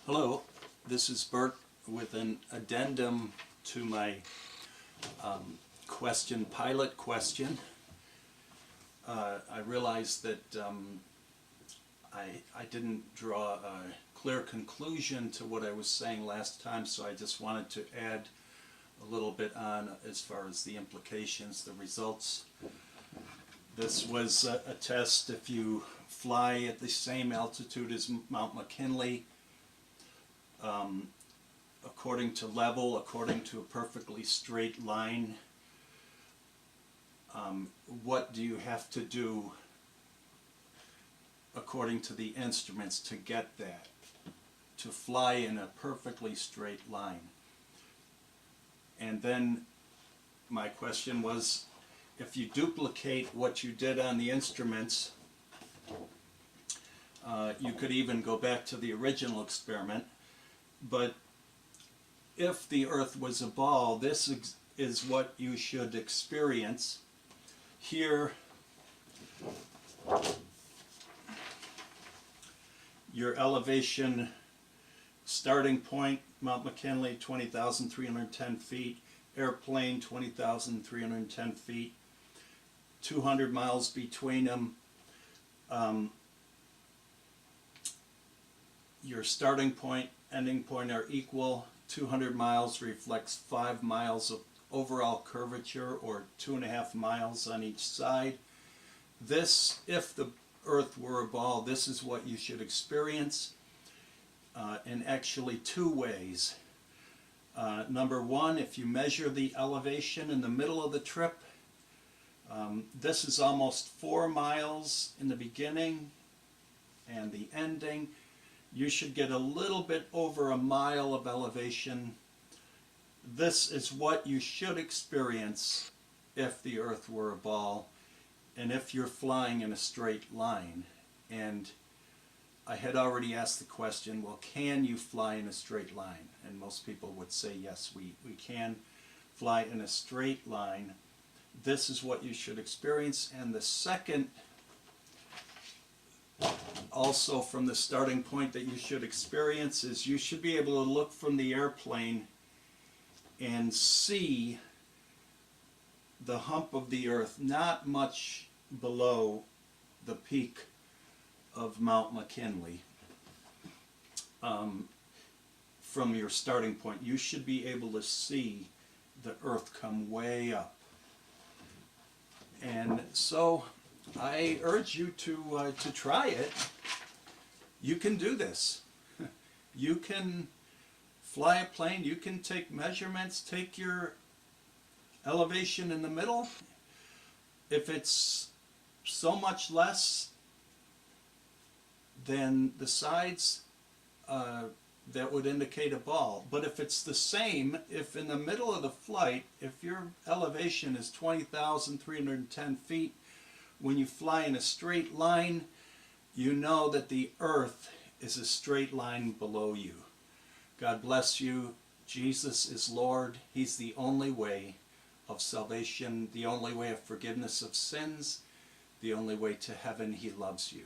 Hello, this is Bert with an addendum to my pilot question. I realized that I didn't draw a clear conclusion to what I was saying last time, so I just wanted to add a little bit on as far as the implications, the results. This was a test. If you fly at the same altitude as Mount McKinley, according to level, according to a perfectly straight line, what do you have to do according to the instruments to get that, to fly in a perfectly straight line? And then my question was, if you duplicate what you did on the instruments, you could even go back to the original experiment. But if the Earth was a ball, this is what you should experience. Here, your elevation starting point, Mount McKinley, 20,310 feet, airplane, 20,310 feet, 200 miles between them. Your starting point, ending point are equal. 200 miles reflects 5 miles of overall curvature, or 2.5 miles on each side. This, if the Earth were a ball, this is what you should experience in actually two ways. Number one, if you measure the elevation in the middle of the trip, this is almost 4 miles in the beginning and the ending. You should get a little bit over a mile of elevation. This is what you should experience if the Earth were a ball and if you're flying in a straight line. And I had already asked the question, well, can you fly in a straight line? And most people would say, yes, we can fly in a straight line. This is what you should experience. And the second, also from the starting point, that you should experience is you should be able to look from the airplane and see the hump of the Earth not much below the peak of Mount McKinley. From your starting point, you should be able to see the Earth come way up. And so I urge you to try it. You can do this. You can fly a plane, you can take measurements, take your elevation in the middle. If it's so much less than the sides, that would indicate a ball. But if it's the same, if in the middle of the flight, if your elevation is 20,310 feet, when you fly in a straight line, you know that the Earth is a straight line below you. God bless you. Jesus is Lord. He's the only way of salvation, the only way of forgiveness of sins, the only way to heaven. He loves you.